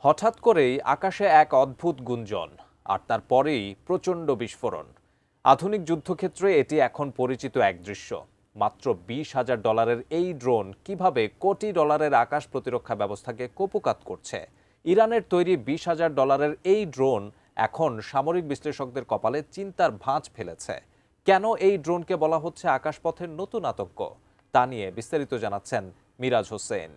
হঠাৎ করেই আকাশে এক অদ্ভুত গুঞ্জন, আর তারপরেই প্রচণ্ড বিস্ফোরণ। আধুনিক যুদ্ধক্ষেত্রে এটি এখন পরিচিত এক দৃশ্য। মাত্র $20,000 এই ড্রোন কিভাবে কোটি ডলারের আকাশ প্রতিরক্ষা ব্যবস্থাকে কপোকাত করছে? ইরানের তৈরি $20,000 এই ড্রোন এখন সামরিক বিশ্লেষকদের কপালে চিন্তার ভাঁজ ফেলেছে। কেন এই ড্রোনকে বলা হচ্ছে আকাশপথের নতুন আতঙ্ক, তা নিয়ে বিস্তারিত জানাচ্ছেন মিরাজ হোসেন।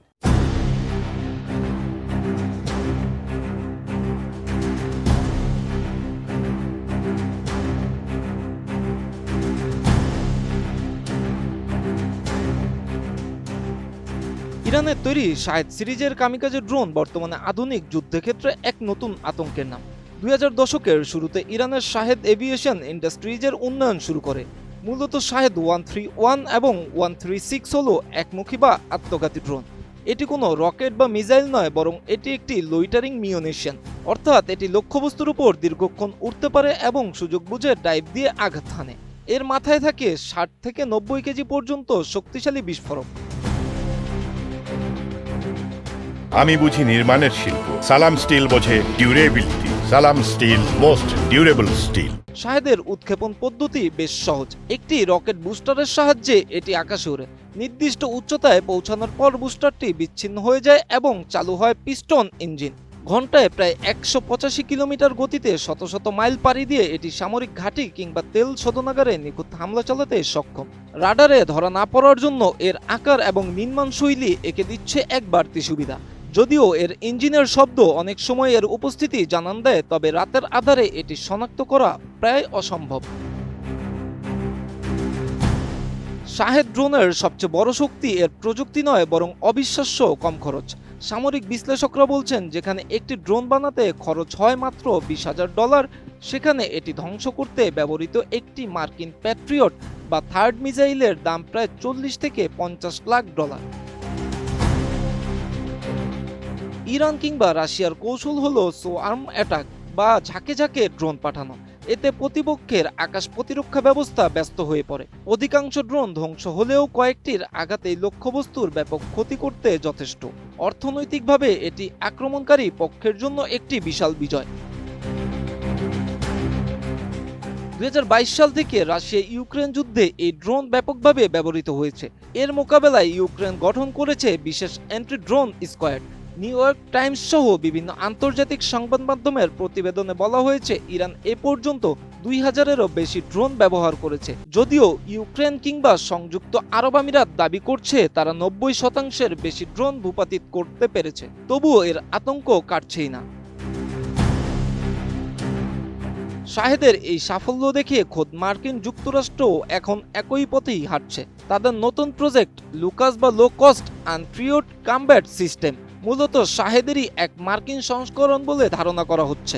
ইরানের তৈরি শাহেদ সিরিজের কামিকাজে ড্রোন বর্তমানে আধুনিক যুদ্ধক্ষেত্রে এক নতুন আতঙ্কের নাম। 2000 দশকের শুরুতে ইরানের শাহেদ এভিয়েশন ইন্ডাস্ট্রিজের উন্নয়ন শুরু করে। মূলত শাহেদ 131 এবং 136 হলো একমুখী বা আত্মঘাতী ড্রোন। এটি কোনো রকেট বা মিসাইল নয়, বরং এটি একটি লোইটারিং মিউনিশন, অর্থাৎ এটি লক্ষ্যবস্তুর উপর দীর্ঘক্ষণ উঠতে পারে এবং সুযোগ বুঝে ডাইভ দিয়ে আঘাত হানে। এর মাথায় থাকে 60 থেকে 90 কেজি পর্যন্ত শক্তিশালী বিস্ফোরক। আমি বুঝি নির্মাণের শিল্প, সালাম স্টিল বোঝে ডিউরেবিলিটি। সালাম স্টিল, মোস্ট ডিউরেবল স্টিল। শাহেদের উৎক্ষেপণ পদ্ধতি বেশ সহজ। একটি রকেট বুস্টারের সাহায্যে এটি আকাশে ওড়ে। নির্দিষ্ট উচ্চতায় পৌঁছানোর পর বুস্টারটি বিচ্ছিন্ন হয়ে যায় এবং চালু হয় পিস্টন ইঞ্জিন। ঘন্টায় প্রায় 185 কিলোমিটার গতিতে শত শত মাইল পাড়ি দিয়ে এটি সামরিক ঘাঁটি কিংবা তেল শোধনাগারে নিখুঁত হামলা চালাতে সক্ষম। রাডারে ধরা না পড়ার জন্য এর আকার এবং নির্মাণ শৈলী একে দিচ্ছে এক বাড়তি সুবিধা। যদিও এর ইঞ্জিনের শব্দ অনেক সময় এর উপস্থিতি জানান দেয়, তবে রাতের আধারে এটি শনাক্ত করা প্রায় অসম্ভব। শাহেদ ড্রোনের সবচেয়ে বড় শক্তি এর প্রযুক্তি নয়, বরং অবিশ্বাস্য কম খরচ। সামরিক বিশ্লেষকরা বলছেন, যেখানে একটি ড্রোন বানাতে খরচ হয় মাত্র $20,000, সেখানে এটি ধ্বংস করতে ব্যবহৃত একটি মার্কিন প্যাট্রিয়ট বা থার্ড মিসাইলের দাম প্রায় $40 থেকে $50 লাখ। ইরান কিংবা রাশিয়ার কৌশল হলো সোয়ার্ম অ্যাটাক বা ঝাঁকে ঝাঁকে ড্রোন পাঠানো। এতে প্রতিপক্ষের আকাশ প্রতিরক্ষা ব্যবস্থা ব্যস্ত হয়ে পড়ে। অধিকাংশ ড্রোন ধ্বংস হলেও কয়েকটির আঘাতেই লক্ষ্যবস্তুর ব্যাপক ক্ষতি করতে যথেষ্ট। অর্থনৈতিকভাবে এটি আক্রমণকারী পক্ষের জন্য একটি বিশাল বিজয়। 2022 সাল থেকে রাশিয়া ইউক্রেন যুদ্ধে এই ড্রোন ব্যাপকভাবে ব্যবহৃত হয়েছে। এর মোকাবেলায় ইউক্রেন গঠন করেছে বিশেষ anti drone squad. New York Times সহ বিভিন্ন আন্তর্জাতিক সংবাদ মাধ্যমের প্রতিবেদনে বলা হয়েছে, ইরান এ পর্যন্ত 2000-এরও বেশি ড্রোন ব্যবহার করেছে। যদিও ইউক্রেন কিংবা সংযুক্ত আরব আমিরাত দাবি করছে তারা 90%-এর বেশি ড্রোন ভূপাতিত করতে পেরেছে, তবুও এর আতঙ্ক কাটছেই না। শাহেদের এই সাফল্য দেখে খোদ মার্কিন যুক্তরাষ্ট্রও এখন একই পথেই হাঁটছে। তাদের নতুন প্রজেক্ট লুকাস বা লো কস্ট আনক্রিউড কমব্যাট সিস্টেম মূলত শাহেদেরই এক মার্কিন সংস্করণ বলে ধারণা করা হচ্ছে।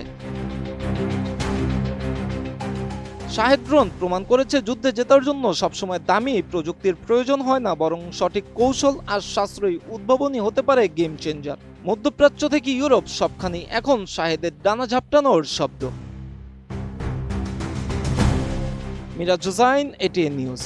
শাহেদ ড্রোন প্রমাণ করেছে, যুদ্ধে জেতার জন্য সবসময় দামি প্রযুক্তির প্রয়োজন হয় না, বরং সঠিক কৌশল আর সাশ্রয়ী উদ্ভাবনী হতে পারে গেম চেঞ্জার। মধ্যপ্রাচ্য থেকে ইউরোপ সবখানেই এখন শাহেদের ডানা ঝাপটানোর শব্দ। Miraj Hossain, ATN news.